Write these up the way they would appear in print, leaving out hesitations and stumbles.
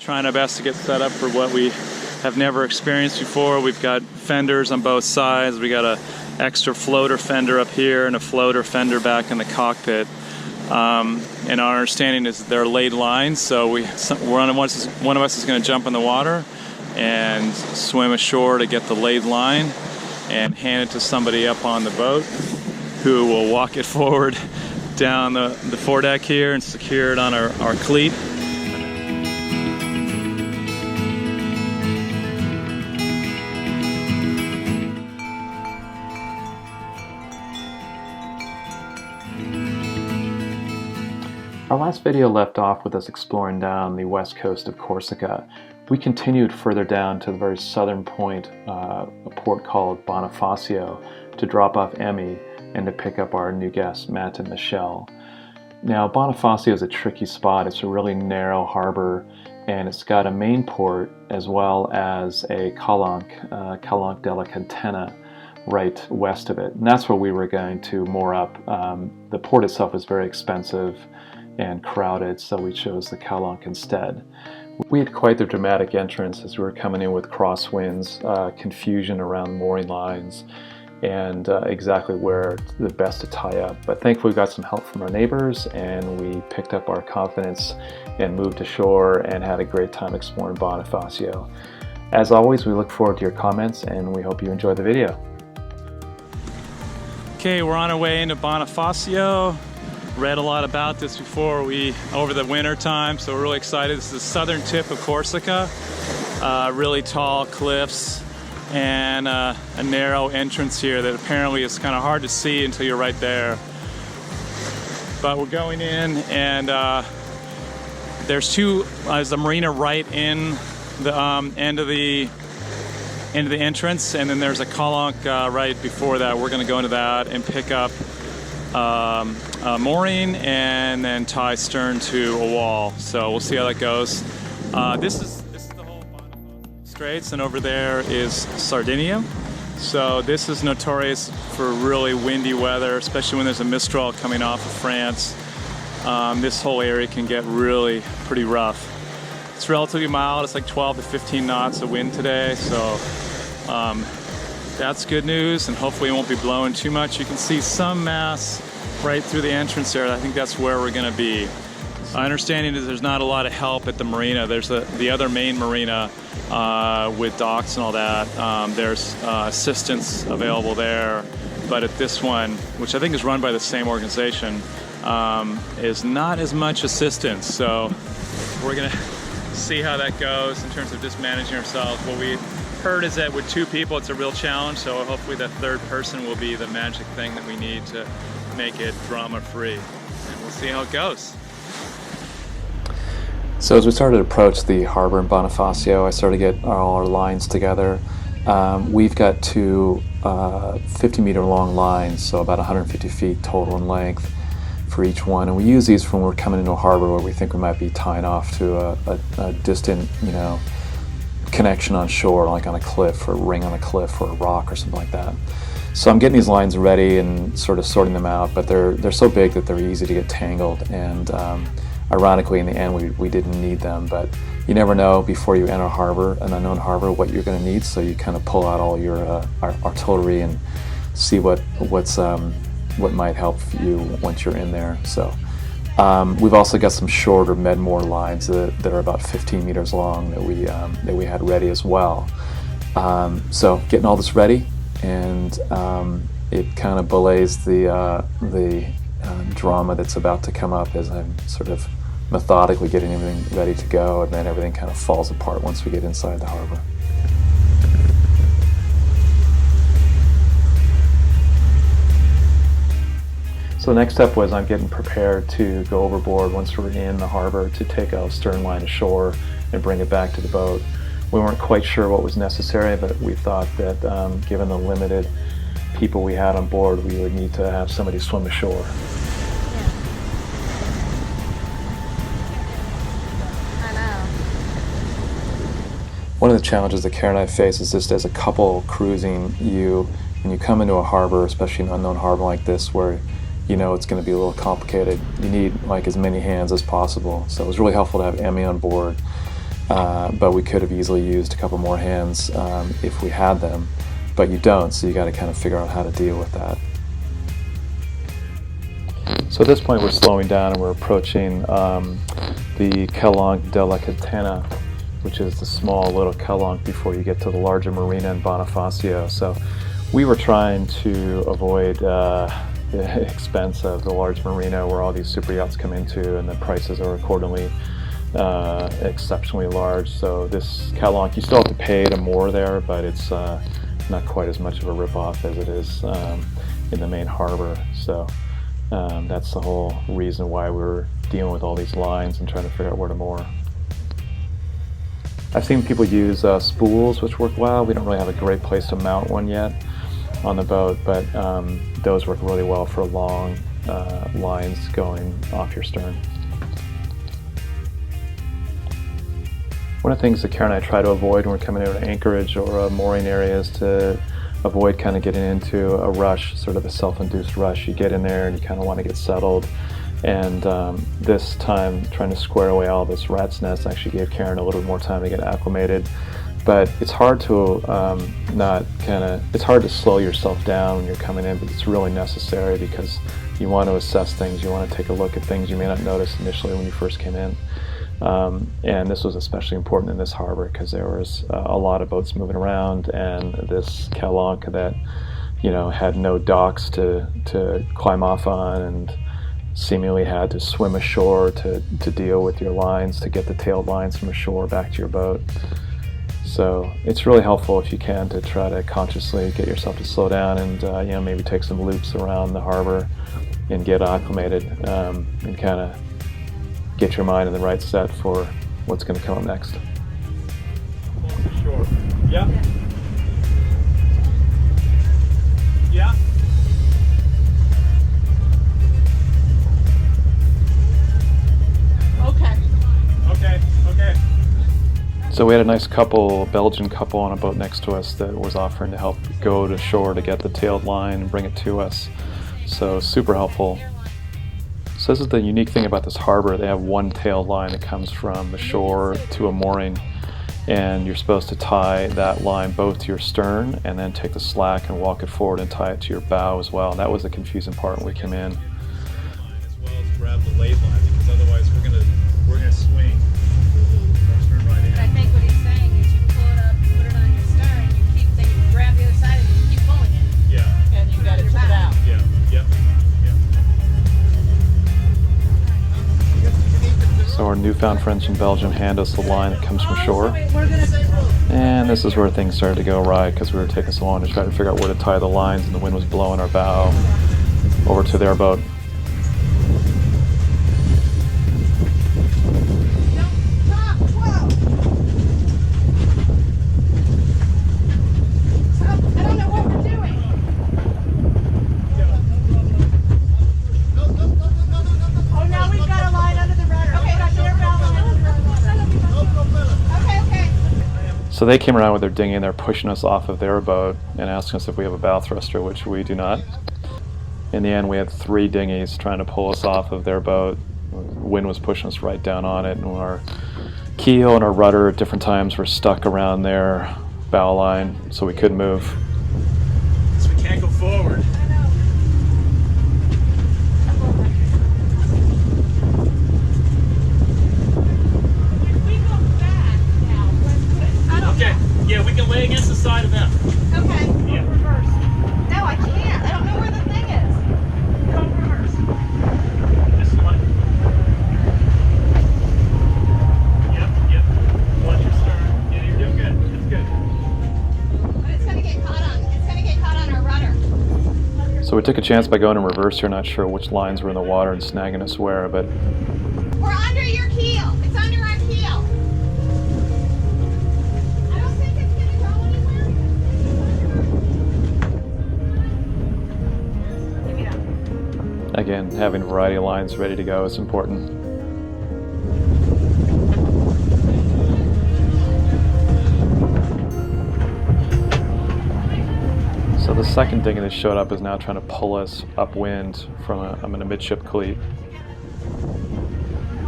Trying our best to get set up for what we have never experienced before. We've got fenders on both sides. We got a extra floater fender up here and a floater fender back in the cockpit. And our understanding is they're laid lines, so one of us is going to jump in the water and swim ashore to get the laid line and hand it to somebody up on the boat who will walk it forward down the foredeck here and secure it on our cleat. Our last video left off with us exploring down the west coast of Corsica. We continued further down to the very southern point, a port called Bonifacio, to drop off Emmy and to pick up our new guest, Matt and Michelle. Now, Bonifacio is a tricky spot. It's a really narrow harbor, and it's got a main port as well as a Calanque della Catena right west of it. And that's where we were going to moor up. The port itself is very expensive and crowded, so we chose the Calanque instead. We had quite the dramatic entrance as we were coming in with crosswinds, confusion around mooring lines, and exactly where the best to tie up. But thankfully we got some help from our neighbors, and we picked up our confidence and moved ashore and had a great time exploring Bonifacio. As always, we look forward to your comments, and we hope you enjoy the video. Okay, we're on our way into Bonifacio. Read a lot about this before over the winter time, so we're really excited. This is the southern tip of Corsica. Really tall cliffs and a narrow entrance here that apparently is kind of hard to see until you're right there. But we're going in, and there's a marina right in the end of the entrance, and then there's a Calanque right before that. We're going to go into that and pick up mooring and then tie stern to a wall. So we'll see how that goes. This is the whole Bonifacio Straits, and over there is Sardinia. So this is notorious for really windy weather, especially when there's a mistral coming off of France. This whole area can get really pretty rough. It's relatively mild. It's like 12 to 15 knots of wind today, so that's good news, and hopefully it won't be blowing too much. You can see some mass right through the entrance there. I think that's where we're going to be. My understanding is there's not a lot of help at the marina. There's the other main marina with docks and all that. There's assistance available there, but at this one, which I think is run by the same organization, is not as much assistance. So we're going to see how that goes in terms of just managing ourselves. What we heard is that with two people it's a real challenge, so hopefully the third person will be the magic thing that we need to make it drama free, and we'll see how it goes. So as we started to approach the harbor in Bonifacio, I started to get all our lines together. We've got two 50-meter long lines, so about 150 feet total in length for each one, and we use these when we're coming into a harbor where we think we might be tying off to a distant, connection on shore, like on a cliff or a ring on a cliff or a rock or something like that. So I'm getting these lines ready and sort of sorting them out, but they're so big that they're easy to get tangled, and ironically in the end we didn't need them, but you never know before you enter a harbor, an unknown harbor, what you're going to need, so you kind of pull out all your artillery and see what might help you once you're in there. So we've also got some shorter med-moor lines that are about 15 meters long that we had ready as well. So getting all this ready, and it kind of belays the drama that's about to come up as I'm sort of methodically getting everything ready to go, and then everything kind of falls apart once we get inside the harbor. So the next step was I'm getting prepared to go overboard once we're in the harbor to take a stern line ashore and bring it back to the boat. We weren't quite sure what was necessary, but we thought that given the limited people we had on board, we would need to have somebody swim ashore. One of the challenges that Karen and I face is just as a couple cruising, when you come into a harbor, especially an unknown harbor like this, where you know it's going to be a little complicated, you need like as many hands as possible. So it was really helpful to have Emmy on board but we could have easily used a couple more hands if we had them, but you don't, so you got to kind of figure out how to deal with that. So at this point we're slowing down and we're approaching the Kelong della Catena, which is the small little Kelong before you get to the larger marina in Bonifacio. So we were trying to avoid the expense of the large marina where all these super yachts come into, and the prices are accordingly exceptionally large. So this Kelong, you still have to pay to moor there, but it's not quite as much of a rip-off as it is in the main harbor. So that's the whole reason why we're dealing with all these lines and trying to figure out where to moor. I've seen people use spools, which work well. We don't really have a great place to mount one yet on the boat, but those work really well for long lines going off your stern. One of the things that Karen and I try to avoid when we're coming out of anchorage or mooring areas to avoid kind of getting into a rush, sort of a self-induced rush. You get in there and you kind of want to get settled. And this time, trying to square away all this rat's nest actually gave Karen a little bit more time to get acclimated. But it's hard to it's hard to slow yourself down when you're coming in, but it's really necessary because you want to assess things. You want to take a look at things you may not notice initially when you first came in. And this was especially important in this harbor because there was a lot of boats moving around, and this Kelong that, you know, had no docks to climb off on, and seemingly had to swim ashore to deal with your lines, to get the tailed lines from ashore back to your boat. So it's really helpful if you can to try to consciously get yourself to slow down and you know, maybe take some loops around the harbor and get acclimated and kind of get your mind in the right set for what's going to come up next. Sure. Yeah. Yeah. Okay. So we had a nice couple, Belgian couple on a boat next to us that was offering to help go to shore to get the tailed line and bring it to us. So super helpful. So this is the unique thing about this harbor. They have one tailed line that comes from the shore to a mooring, and you're supposed to tie that line both to your stern and then take the slack and walk it forward and tie it to your bow as well. And that was the confusing part when we came in. As well as grab the lay line, because otherwise we're gonna swing our stern right in. But I think what he's saying is you pull it up, you put it on your stern, then you grab the other side and you keep pulling it. Yeah. And you got it to the bow. Yeah. Yep. So our newfound friends from Belgium hand us the line that comes from shore. And this is where things started to go awry because we were taking so long to try to figure out where to tie the lines, and the wind was blowing our bow over to their boat. So they came around with their dinghy and they're pushing us off of their boat and asking us if we have a bow thruster, which we do not. In the end, we had 3 dinghies trying to pull us off of their boat. The wind was pushing us right down on it, and our keel and our rudder at different times were stuck around their bow line, so we couldn't move. So we can't go forward. Yeah, we can lay against the side of them. Okay. Yeah. Reverse. No, I can't. I don't know where the thing is. Go reverse. This one. Yep. Watch your stern. Yeah, you're doing good. That's good. But it's gonna get caught on our rudder. So we took a chance by going in reverse here, not sure which lines were in the water and snagging us where, but We're under your keel. It's under our keel. again, having a variety of lines ready to go is important. So the second dinghy that showed up is now trying to pull us upwind from I'm in a midship cleat.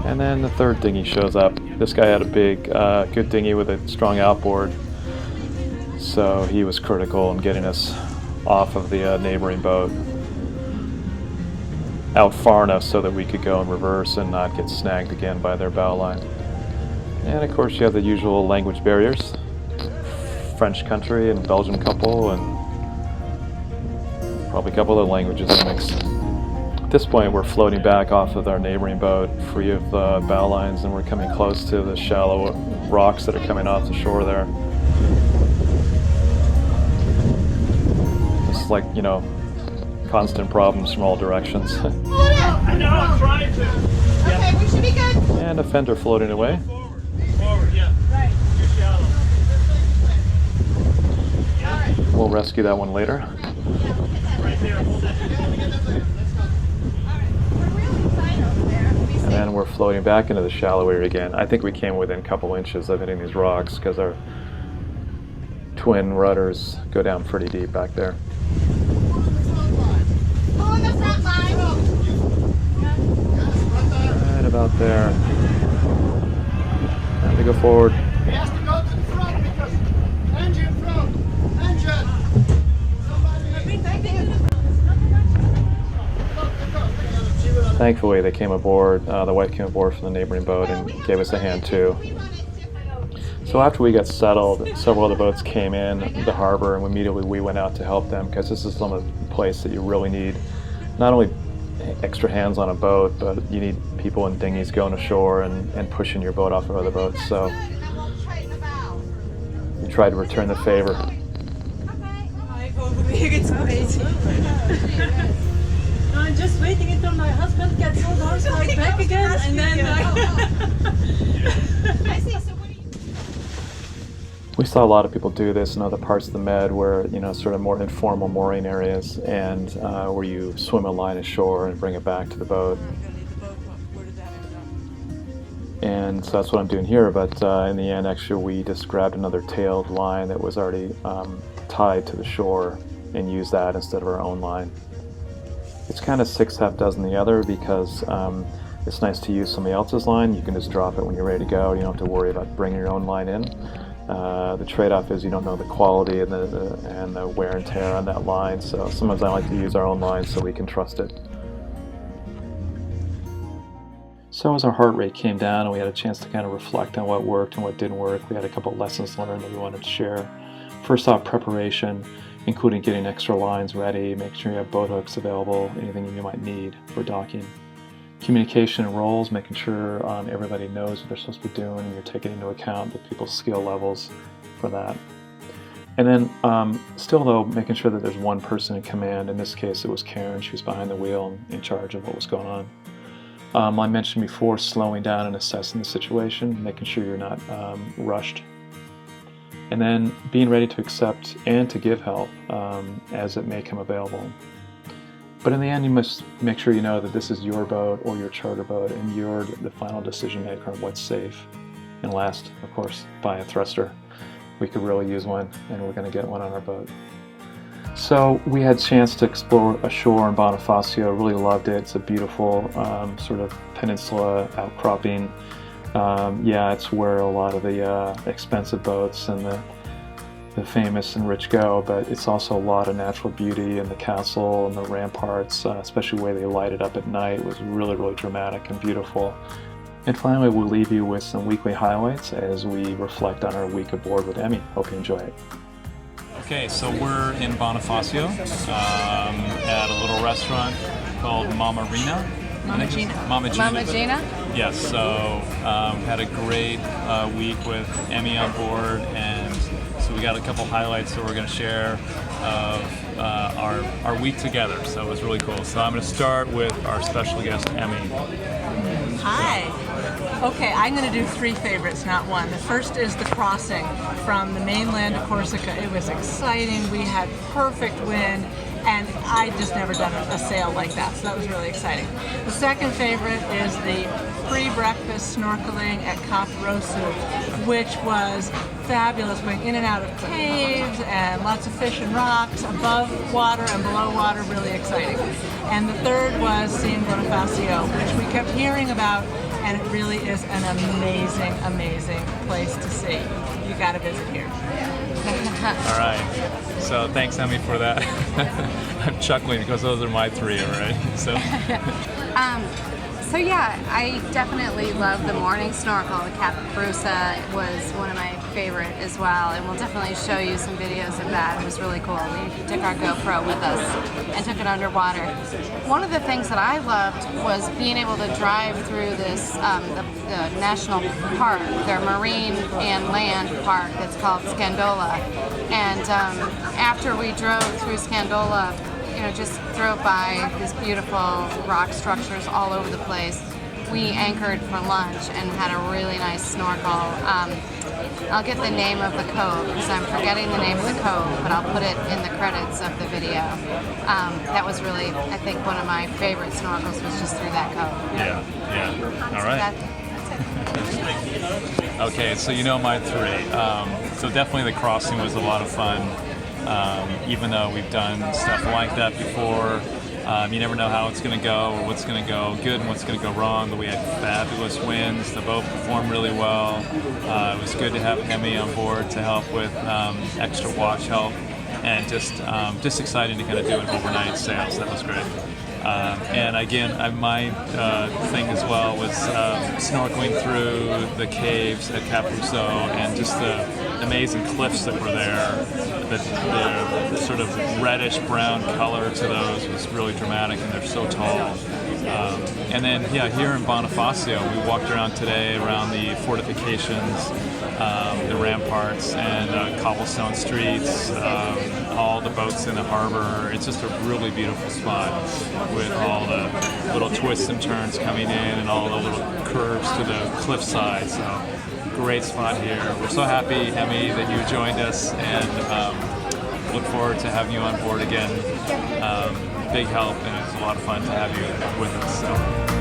And then the third dinghy shows up. This guy had a big, good dinghy with a strong outboard, so he was critical in getting us off of the neighboring boat out far enough so that we could go in reverse and not get snagged again by their bow line. And of course you have the usual language barriers. French country and Belgian couple and probably a couple other languages in the mix. At this point we're floating back off of our neighboring boat free of bow lines, and we're coming close to the shallow rocks that are coming off the shore there. It's like, you know, constant problems from all directions. I know, I'm trying to. Okay, we should be good. And a fender floating away. Forward, yeah. Right. Too shallow. All right. We'll rescue that one later. Right there, hold that. All right. We're really tight over there. And then we're floating back into the shallow area again. I think we came within a couple inches of hitting these rocks because our twin rudders go down pretty deep back there. Pull in the front line. Right about there. Time to go forward. He has to go to the front because engine front, engine. Thankfully, they came aboard. The wife came aboard from the neighboring boat and gave us a hand too. So after we got settled, several other boats came in the harbor, and immediately we went out to help them because this is some of the place that you really need not only extra hands on a boat, but you need people in dinghies going ashore and pushing your boat off of other boats. So we tried to return the favor. I'm just waiting until my husband gets home right back again, and then I see. So what do you? We saw a lot of people do this in other parts of the Med where, you know, sort of more informal mooring areas and where you swim a line ashore and bring it back to the boat. And so that's what I'm doing here, but in the end, actually, we just grabbed another tailed line that was already tied to the shore and used that instead of our own line. It's kind of 6 half dozen the other because it's nice to use somebody else's line. You can just drop it when you're ready to go. You don't have to worry about bringing your own line in. The trade-off is you don't know the quality and the wear and tear on that line, so sometimes I like to use our own line so we can trust it. So as our heart rate came down and we had a chance to kind of reflect on what worked and what didn't work, we had a couple of lessons learned that we wanted to share. First off, preparation, including getting extra lines ready, making sure you have boat hooks available, anything you might need for docking. Communication and roles, making sure everybody knows what they're supposed to be doing and you're taking into account the people's skill levels for that. And then still though, making sure that there's one person in command. In this case it was Karen. She was behind the wheel and in charge of what was going on. I mentioned before slowing down and assessing the situation, making sure you're not rushed. And then being ready to accept and to give help as it may come available. But in the end, you must make sure you know that this is your boat or your charter boat and you're the final decision maker on what's safe. And last, of course, buy a thruster. We could really use one, and we're going to get one on our boat. So we had a chance to explore ashore in Bonifacio. Really loved it. It's a beautiful sort of peninsula outcropping. Yeah, it's where a lot of the expensive boats and the famous and rich go, but it's also a lot of natural beauty, and the castle and the ramparts, especially the way they light it up at night, was really, really dramatic and beautiful. And finally, we'll leave you with some weekly highlights as we reflect on our week aboard with Emmy. Hope you enjoy it. Okay, so we're in Bonifacio at a little restaurant called Mama Gina. Mama Gina. Mama Gina. Mama Gina? Yes, so had a great week with Emmy on board, and so we got a couple highlights that we're going to share of our week together. So it was really cool. So I'm going to start with our special guest, Emmy. Hi. Okay, I'm going to do 3 favorites, not one. The first is the crossing from the mainland to Corsica. It was exciting. We had perfect wind, and I'd just never done a sail like that, so that was really exciting. The second favorite is the pre-breakfast snorkeling at Cap Rosu, which was fabulous, going in and out of caves and lots of fish and rocks, above water and below water, really exciting. And the third was seeing Bonifacio, which we kept hearing about and it really is an amazing, amazing place to see. You got to visit here. All right. So thanks, Emmy, for that. I'm chuckling because those are my three, all right? So yeah, I definitely love the morning snorkel. The Capabrusa was one of my favorite as well, and we'll definitely show you some videos of that. It was really cool. We took our GoPro with us and took it underwater. One of the things that I loved was being able to drive through this the national park, their marine and land park that's called Scandola. And after we drove through Scandola, just drove by these beautiful rock structures all over the place. We anchored for lunch and had a really nice snorkel. I'll get the name of the cove because I'm forgetting the name of the cove, but I'll put it in the credits of the video. That was really, I think, one of my favorite snorkels was just through that cove. Yeah. All right. That's it. Okay, so my three. So definitely the crossing was a lot of fun. Even though we've done stuff like that before, you never know how it's going to go or what's going to go good and what's going to go wrong, but we had fabulous winds. The boat performed really well. It was good to have Hemi on board to help with extra watch help, and just exciting to kind of do an overnight sail, so that was great. And again, my thing as well was snorkeling through the caves at Capabruso and just the amazing cliffs that were there. The sort of reddish brown color to those was really dramatic, and they're so tall. And then, here in Bonifacio, we walked around today around the fortifications, the ramparts, and cobblestone streets, all the boats in the harbor. It's just a really beautiful spot with all the little twists and turns coming in and all the little curves to the cliffside. So, great spot here. We're so happy, Emmy, that you joined us, and look forward to having you on board again. Big help, and it's a lot of fun to have you with us. So.